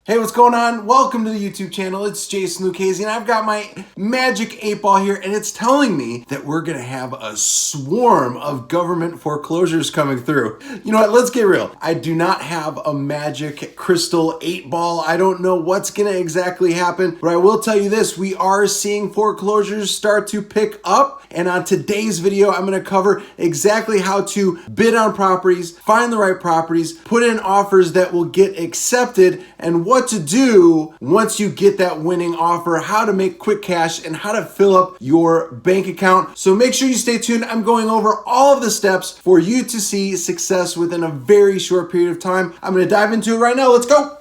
Hey, what's going on? Welcome to the YouTube channel. It's Jason Lucchese, and I've got my magic 8-ball here, and it's telling me that we're gonna have a swarm of government foreclosures coming through. You know what? Let's get real. I do not have a magic crystal 8-ball. I don't know what's gonna exactly happen, but I will tell you this: we are seeing foreclosures start to pick up, and on today's video, I'm gonna cover exactly how to bid on properties, find the right properties, put in offers that will get accepted, and what to do once you get that winning offer, how to make quick cash, and how to fill up your bank account. So make sure you stay tuned. I'm going over all of the steps for you to see success within a very short period of time. I'm going to dive into it right now. Let's go.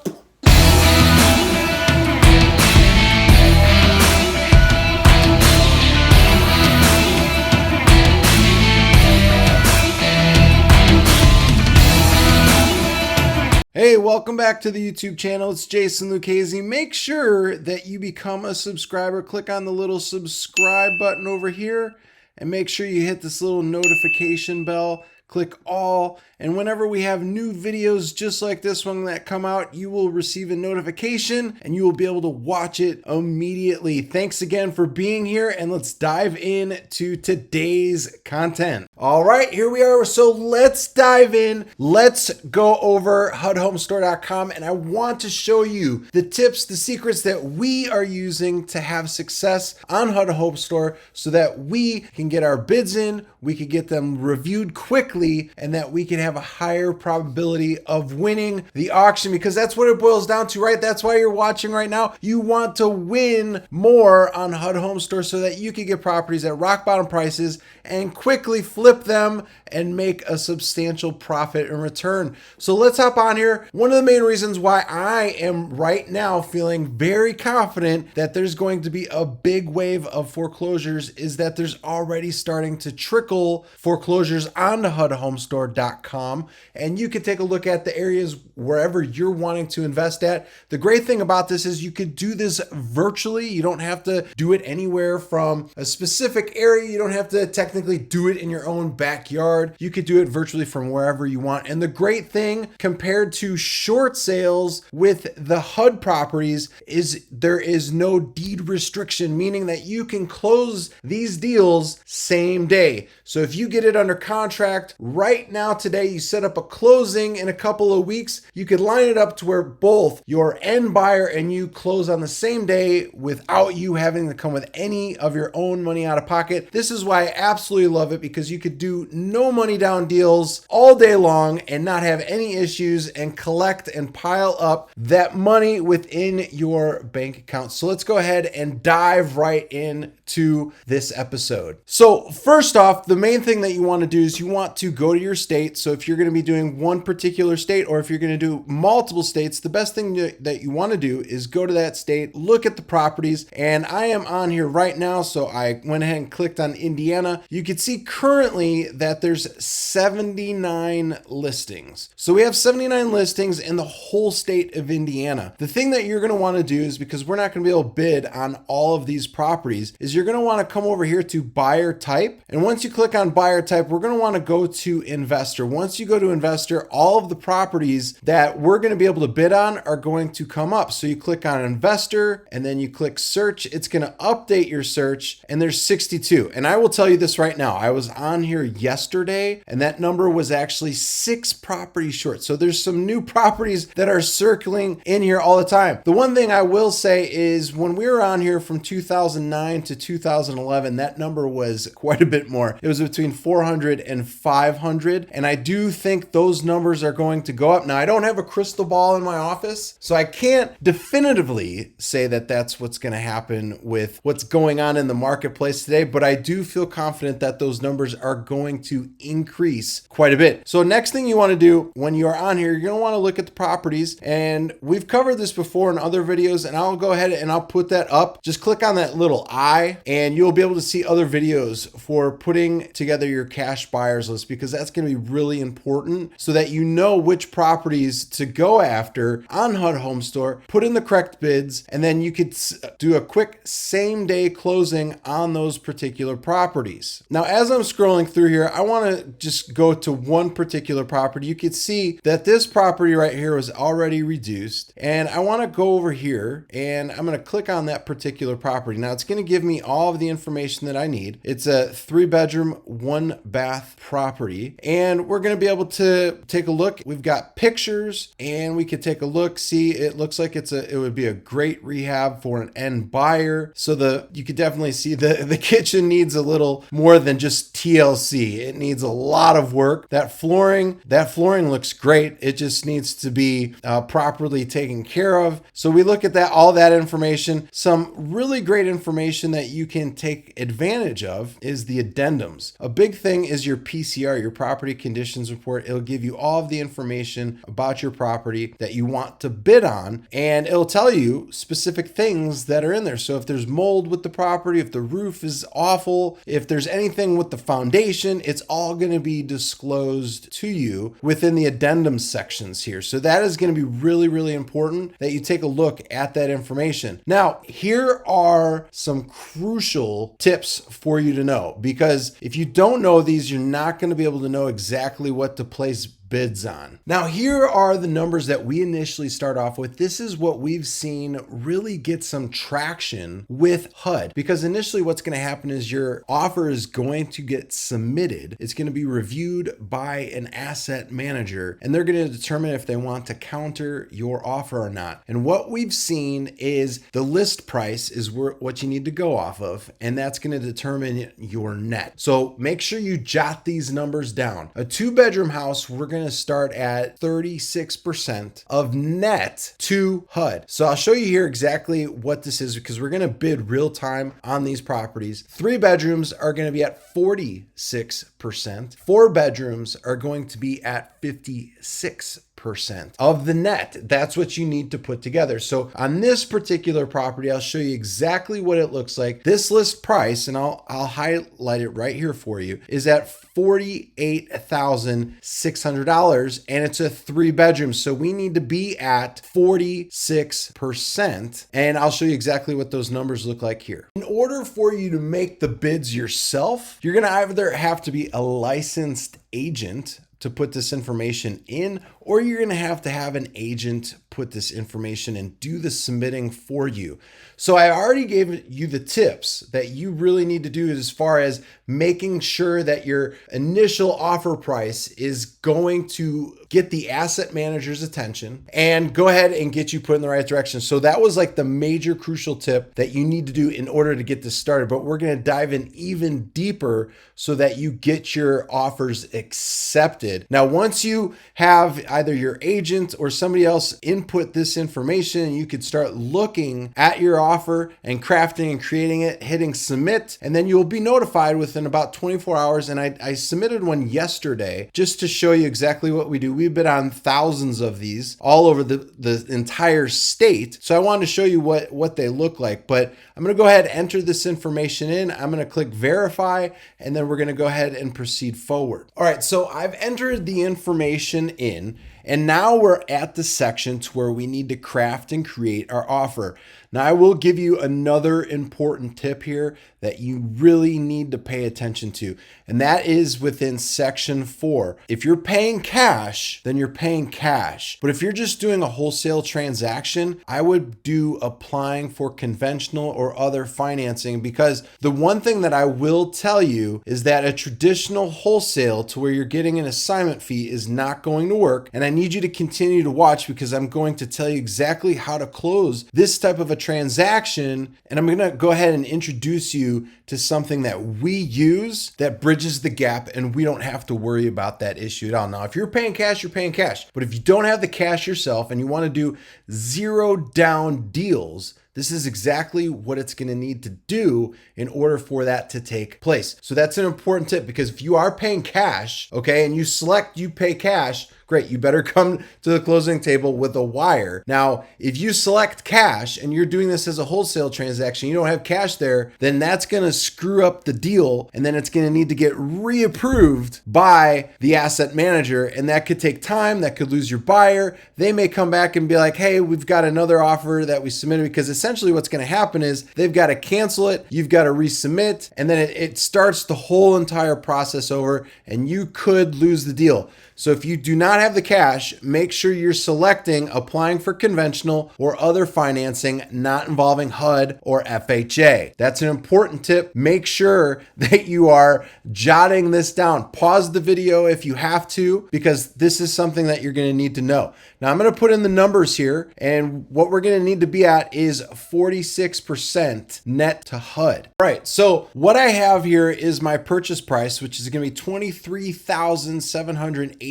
Hey, welcome back to the YouTube channel. It's Jason Lucchese. Make sure that you become a subscriber. Click on the little subscribe button over here and make sure you hit this little notification bell. Click all, and whenever we have new videos just like this one that come out, you will receive a notification and you will be able to watch it immediately. Thanks again for being here, and let's dive into today's content. All right, here we are. So let's dive in. Let's go over HUDHomeStore.com, and I want to show you the tips, the secrets that we are using to have success on HUDHomeStore so that we can get our bids in, we can get them reviewed quickly, and that we can have a higher probability of winning the auction, because that's what it boils down to, right? That's why you're watching right now. You want to win more on HUDHomeStore so that you can get properties at rock bottom prices and quickly flip them and make a substantial profit in return. So let's hop on here. One of the main reasons why I am right now feeling very confident that there's going to be a big wave of foreclosures is that there's already starting to trickle foreclosures onto HUDHomeStore.com, and you can take a look at the areas wherever you're wanting to invest at. The great thing about this is you could do this virtually. You don't have to do it anywhere from a specific area. You don't have to technically do it in your own backyard. You could do it virtually from wherever you want. And the great thing compared to short sales with the HUD properties is there is no deed restriction, meaning that you can close these deals same day. So if you get it under contract right now today, you set up a closing in a couple of weeks, you could line it up to where both your end buyer and you close on the same day without you having to come with any of your own money out of pocket. This is why I absolutely love it, because you could do no money down deals all day long and not have any issues and collect and pile up that money within your bank account. So let's go ahead and dive right into this episode. So first off, the main thing that you want to do is you want to go to your state. So if you're going to be doing one particular state, or if you're going to do multiple states, the best thing that you want to do is go to that state, look at the properties, and I am on here right now. So I went ahead and clicked on Indiana. You can see currently that there's 79 listings. So we have 79 listings in the whole state of Indiana. The thing that you're going to want to do is, because we're not going to be able to bid on all of these properties, is you're going to want to come over here to buyer type. And once you click on buyer type, we're going to want to go to investor. Once you go to investor, all of the properties that we're going to be able to bid on are going to come up. So you click on investor and then you click search. It's going to update your search, and there's 62. And I will tell you this right now. I was on here yesterday and that number was actually 6 properties short. So there's some new properties that are circling in here all the time. The one thing I will say is when we were on here from 2009 to 2011, that number was quite a bit more. It was between 400 and 500. And I do think those numbers are going to go up. Now, I don't have a crystal ball in my office, so I can't definitively say that that's what's going to happen with what's going on in the marketplace today, but I do feel confident that those numbers are going to increase quite a bit. So next thing you want to do when you are on here, you're going to want to look at the properties, and we've covered this before in other videos, and I'll go ahead and I'll put that up. Just click on that little eye and you'll be able to see other videos for putting together your cash buyers list, because that's going to be really important so that you know which properties to go after on HUDHomeStore, put in the correct bids, and then you could do a quick same day closing on those particular properties. Now, as I'm scrolling through here, I want to just go to one particular property. You can see that this property right here was already reduced, and I want to go over here and I'm going to click on that particular property. Now it's going to give me all of the information that I need. It's a 3-bedroom, 1-bath property, and we're going to be able to take a look. We've got pictures, and we could take a look. See, it looks like it would be a great rehab for an end buyer. So you could definitely see the kitchen needs a little more than just TLC. It needs a lot of work. That flooring looks great. It just needs to be properly taken care of. So we look at all that information. Some really great information that you can take advantage of is the addendums. A big thing is your PCR, your property conditions report. It'll give you all of the information about your property that you want to bid on, and it'll tell you specific things that are in there. So if there's mold with the property, if the roof is awful, if there's anything with the foundation, it's all going to be disclosed to you within the addendum sections here. So that is going to be really, really important that you take a look at that information. Now, here are some crucial tips for you to know, because if you don't know these, you're not going to be able to know exactly what to place bids on. Now, here are the numbers that we initially start off with. This is what we've seen really get some traction with HUD, because initially what's going to happen is your offer is going to get submitted. It's going to be reviewed by an asset manager, and they're going to determine if they want to counter your offer or not. And what we've seen is the list price is what you need to go off of, and that's going to determine your net. So make sure you jot these numbers down. A 2-bedroom house, we're going to start at 36% of net to HUD. So I'll show you here exactly what this is, because we're going to bid real time on these properties. 3 bedrooms are going to be at 46%. 4 bedrooms are going to be at 56% of the net. That's what you need to put together. So on this particular property, I'll show you exactly what it looks like. This list price, and I'll highlight it right here for you, is at $48,600, and it's a 3-bedroom. So we need to be at 46%, and I'll show you exactly what those numbers look like here. In order for you to make the bids yourself, you're going to either have to be a licensed agent to put this information in, or you're going to have an agent put this information and do the submitting for you. So I already gave you the tips that you really need to do as far as making sure that your initial offer price is going to get the asset manager's attention and go ahead and get you put in the right direction. So that was like the major crucial tip that you need to do in order to get this started. But we're going to dive in even deeper so that you get your offers accepted. Now, once you have either your agent or somebody else input this information, you could start looking at your offer and crafting and creating it, hitting submit, and then you'll be notified within about 24 hours. And I submitted one yesterday just to show you exactly what we do. We've been on thousands of these all over the entire state. So I wanted to show you what they look like, but I'm going to go ahead and enter this information in. I'm going to click verify, and then we're going to go ahead and proceed forward. All right, so I've entered the information in, and now we're at the section to where we need to craft and create our offer. Now, I will give you another important tip here that you really need to pay attention to, and that is within section 4. If you're paying cash, then you're paying cash. But if you're just doing a wholesale transaction, I would do applying for conventional or other financing, because the one thing that I will tell you is that a traditional wholesale to where you're getting an assignment fee is not going to work. And I need you to continue to watch, because I'm going to tell you exactly how to close this type of a transaction. And I'm going to go ahead and introduce you to something that we use that bridges the gap, and we don't have to worry about that issue at all. Now, if you're paying cash, you're paying cash. But if you don't have the cash yourself and you want to do 0 down deals, this is exactly what it's going to need to do in order for that to take place. So that's an important tip, because if you are paying cash, okay, and you select you pay cash, great. You better come to the closing table with a wire. Now, if you select cash and you're doing this as a wholesale transaction, you don't have cash there, then that's going to screw up the deal. And then it's going to need to get reapproved by the asset manager. And that could take time. That could lose your buyer. They may come back and be like, hey, we've got another offer that we submitted, because essentially what's going to happen is they've got to cancel it. You've got to resubmit. And then it starts the whole entire process over, and you could lose the deal. So if you do not have the cash, make sure you're selecting applying for conventional or other financing not involving HUD or FHA. That's an important tip. Make sure that you are jotting this down. Pause the video if you have to, because this is something that you're going to need to know. Now I'm going to put in the numbers here, and what we're going to need to be at is 46% net to HUD. All right, so what I have here is my purchase price, which is going to be $23,784,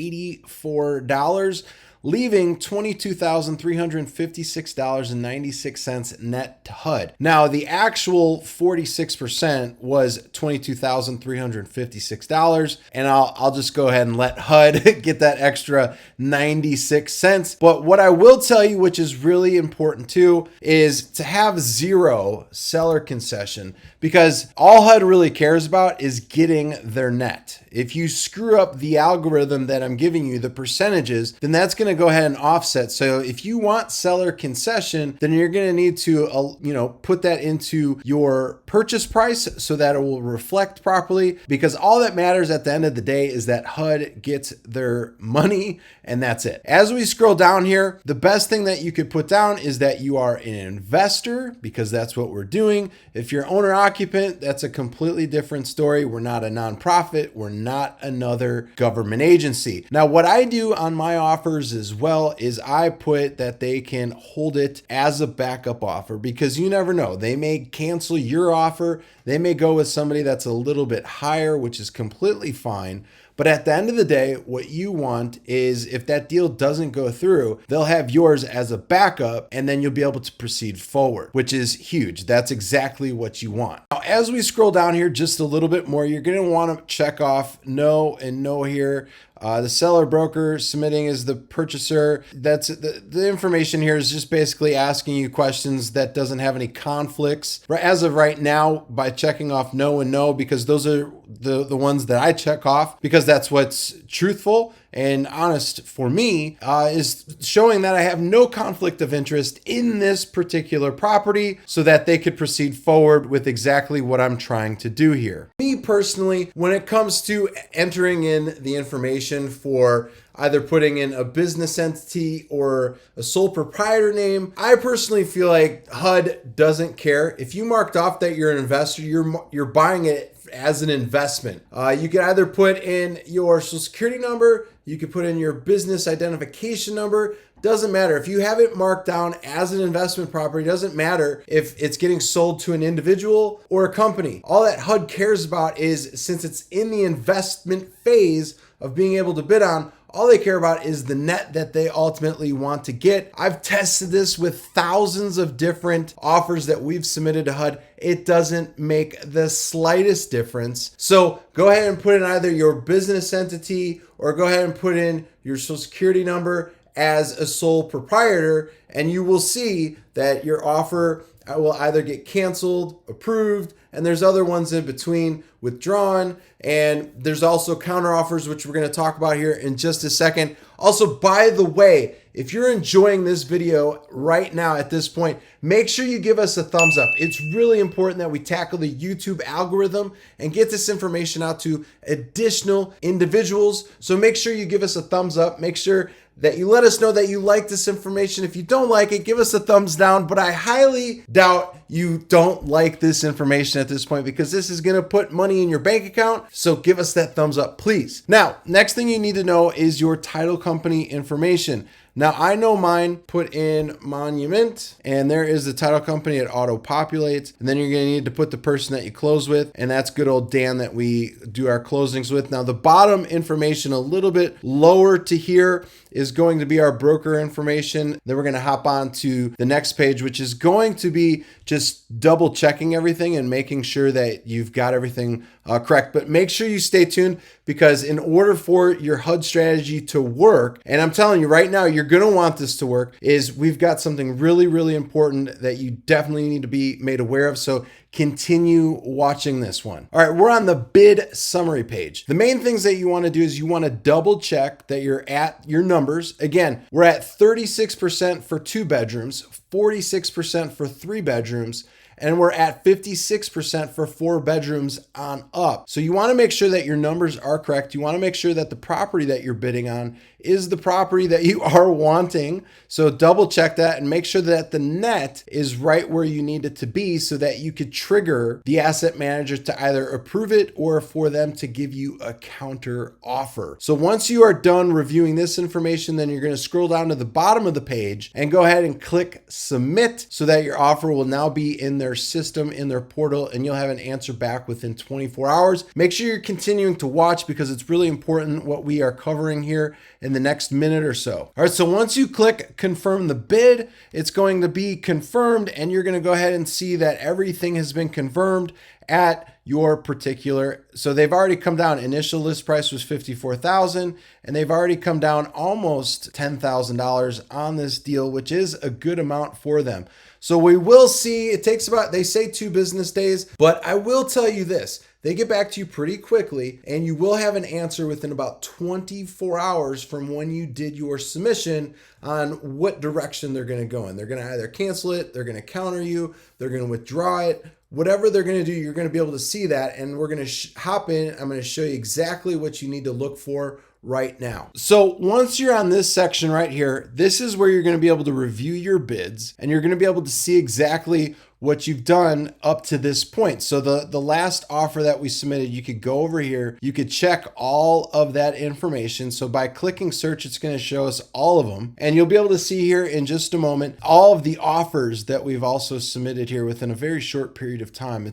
leaving $22,356.96 net to HUD. Now, the actual 46% was $22,356, and I'll just go ahead and let HUD get that extra 96 cents. But what I will tell you, which is really important too, is to have zero seller concession, because all HUD really cares about is getting their net. If you screw up the algorithm that I'm giving you, the percentages, then that's going to go ahead and offset. So if you want seller concession, then you're going to need to, put that into your purchase price so that it will reflect properly, because all that matters at the end of the day is that HUD gets their money, and that's it. As we scroll down here, the best thing that you could put down is that you are an investor, because that's what we're doing. If you're owner occupant, that's a completely different story. We're not a nonprofit. We're not another government agency. Now, what I do on my offers as well is I put that they can hold it as a backup offer, because you never know. They may cancel your offer. They may go with somebody that's a little bit higher, which is completely fine. But at the end of the day, what you want is, if that deal doesn't go through, they'll have yours as a backup, and then you'll be able to proceed forward, which is huge. That's exactly what you want. Now, as we scroll down here just a little bit more, you're going to want to check off no and no here. The seller broker submitting is the purchaser. That's the information here is just basically asking you questions that doesn't have any conflicts. As of right now, by checking off no and no, because those are the ones that I check off, because that's what's truthful and honest for me, is showing that I have no conflict of interest in this particular property, so that they could proceed forward with exactly what I'm trying to do here. Me personally, when it comes to entering in the information for either putting in a business entity or a sole proprietor name, I personally feel like HUD doesn't care. If you marked off that you're an investor, you're buying it as an investment. You can either put in your social security number, you could put in your business identification number. Doesn't matter. If you have it marked down as an investment property, doesn't matter if it's getting sold to an individual or a company. All that HUD cares about is, since it's in the investment phase of being able to bid on, all they care about is the net that they ultimately want to get. I've tested this with thousands of different offers that we've submitted to HUD. It doesn't make the slightest difference. So go ahead and put in either your business entity, or go ahead and put in your social security number as a sole proprietor, and you will see that your offer will either get canceled, approved, and there's other ones in between, withdrawn, and there's also counter offers, which we're going to talk about here in just a second. Also, by the way, if you're enjoying this video right now at this point, make sure you give us a thumbs up. It's really important that we tackle the YouTube algorithm and get this information out to additional individuals. So make sure you give us a thumbs up. Make sure that you let us know that you like this information. If you don't like it, give us a thumbs down, but I highly doubt you don't like this information at this point, because this is going to put money in your bank account. So give us that thumbs up, please. Now, next thing you need to know is your title company information. Now I know mine put in Monument, and there is the title company. It auto populates, and then you're going to need to put the person that you close with, and that's good old Dan that we do our closings with. Now the bottom information a little bit lower to here is going to be our broker information. Then we're going to hop on to the next page, which is going to be just double checking everything and making sure that you've got everything correct. But make sure you stay tuned, because in order for your HUD strategy to work, and I'm telling you right now, you're going to want this to work, is we've got something really, really important that you definitely need to be made aware of. So continue watching this one. All right, we're on the bid summary page. The main things that you want to do is you want to double check that you're at your numbers. Again, we're at 36% for 2 bedrooms, 46% for 3 bedrooms, and we're at 56% for 4 bedrooms on up. So you want to make sure that your numbers are correct. You want to make sure that the property that you're bidding on is the property that you are wanting. So double check that and make sure that the net is right where you need it to be, so that you could trigger the asset manager to either approve it or for them to give you a counter offer. So once you are done reviewing this information, then you're going to scroll down to the bottom of the page and go ahead and click submit, so that your offer will now be in their system, in their portal, and you'll have an answer back within 24 hours. Make sure you're continuing to watch, because it's really important what we are covering here in the next minute or so. All right, so once you click confirm the bid, it's going to be confirmed, and you're going to go ahead and see that everything has been confirmed at your particular. So they've already come down. Initial list price was $54,000, and they've already come down almost $10,000 on this deal, which is a good amount for them. So we will see, it takes about, they say 2 business days, but I will tell you this, they get back to you pretty quickly, and you will have an answer within about 24 hours from when you did your submission on what direction they're going to go in. They're going to either cancel it, they're going to counter you, they're going to withdraw it. Whatever they're going to do, you're going to be able to see that, and we're going to hop in. I'm going to show you exactly what you need to look for right now. So once you're on this section right here, this is where you're going to be able to review your bids, and you're going to be able to see exactly what you've done up to this point. So the last offer that we submitted, you could go over here, you could check all of that information. So by clicking search, it's going to show us all of them, and you'll be able to see here in just a moment all of the offers that we've also submitted here within a very short period of time.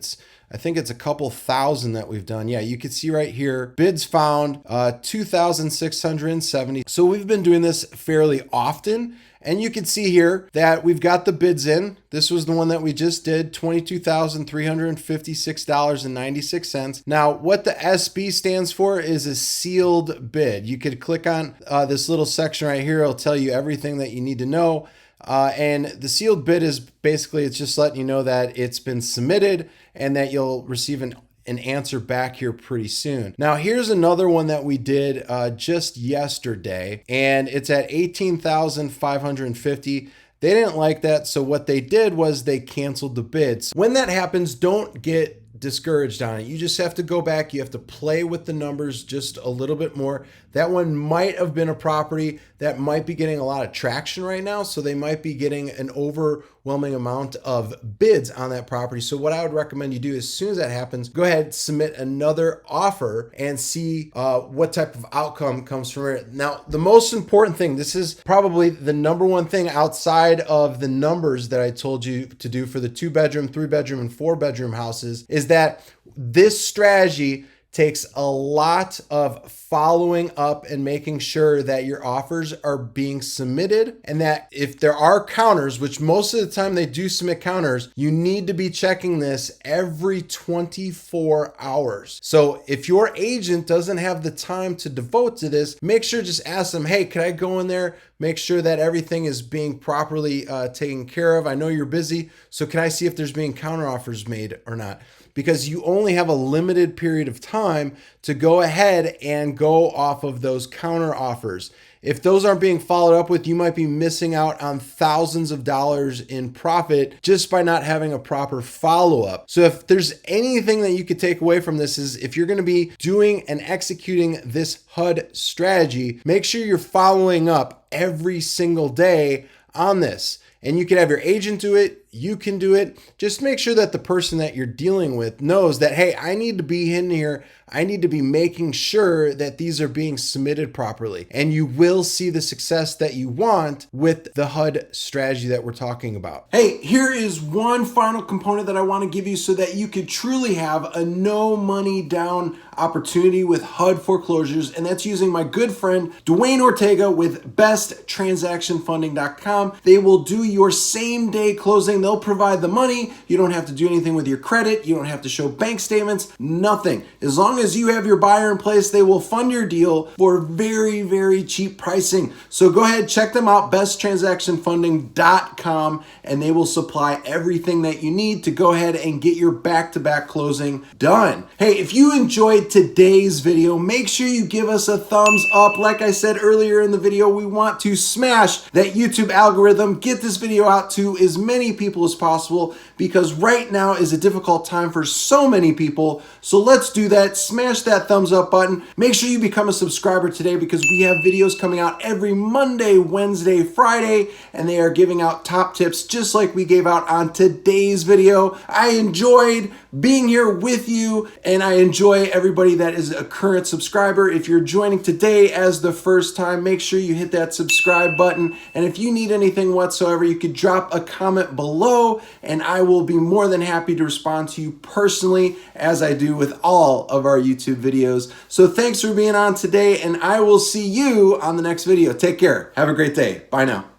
I think it's a couple thousand that we've done. Yeah, you can see right here, bids found 2,670. So we've been doing this fairly often. And you can see here that we've got the bids in. This was the one that we just did, $22,356.96. Now, what the SB stands for is a sealed bid. You could click on this little section right here. It'll tell you everything that you need to know. And the sealed bid is basically, it's just letting you know that it's been submitted and that you'll receive an answer back here pretty soon. Now, here's another one that we did just yesterday, and it's at $18,550. They didn't like that, so what they did was they canceled the bids. When that happens, don't get discouraged on it. You just have to go back. You have to play with the numbers just a little bit more. That one might have been a property that might be getting a lot of traction right now. So they might be getting an overwhelming amount of bids on that property. So what I would recommend you do as soon as that happens, go ahead, submit another offer and see what type of outcome comes from it. Now, the most important thing, this is probably the number one thing outside of the numbers that I told you to do for the 2-bedroom, 3-bedroom, and 4-bedroom houses, is that this strategy takes a lot of following up and making sure that your offers are being submitted, and that if there are counters, which most of the time they do submit counters, you need to be checking this every 24 hours. So if your agent doesn't have the time to devote to this, make sure just ask them, hey, can I go in there, make sure that everything is being properly taken care of? I know you're busy, so can I see if there's being counter offers made or not? Because you only have a limited period of time to go ahead and go off of those counter offers. If those aren't being followed up with, you might be missing out on thousands of dollars in profit just by not having a proper follow-up. So if there's anything that you could take away from this, is if you're going to be doing and executing this HUD strategy, make sure you're following up every single day on this. And you can have your agent do it. you can do it. Just make sure that the person that you're dealing with knows that, hey, I need to be in here. I need to be making sure that these are being submitted properly. And you will see the success that you want with the HUD strategy that we're talking about. Hey, here is one final component that I want to give you so that you could truly have a no money down opportunity with HUD foreclosures. And that's using my good friend, Dwayne Ortega with besttransactionfunding.com. They will do your same day closing. They'll provide the money. You don't have to do anything with your credit. You don't have to show bank statements, nothing. As long as you have your buyer in place, they will fund your deal for very, very cheap pricing. So go ahead, check them out, besttransactionfunding.com, and they will supply everything that you need to go ahead and get your back-to-back closing done. Hey, if you enjoyed today's video, make sure you give us a thumbs up. Like I said earlier in the video, we want to smash that YouTube algorithm, get this video out to as many people as possible, because right now is a difficult time for so many people. So let's do that. Smash that thumbs up button. Make sure you become a subscriber today, because we have videos coming out every Monday, Wednesday, Friday, and they are giving out top tips just like we gave out on today's video. I enjoyed being here with you, and I enjoy everybody that is a current subscriber. If you're joining today as the first time, make sure you hit that subscribe button. And if you need anything whatsoever, you could drop a comment below, and I will be more than happy to respond to you personally, as I do with all of our YouTube videos. So thanks for being on today, and I will see you on the next video. Take care. Have a great day. Bye now.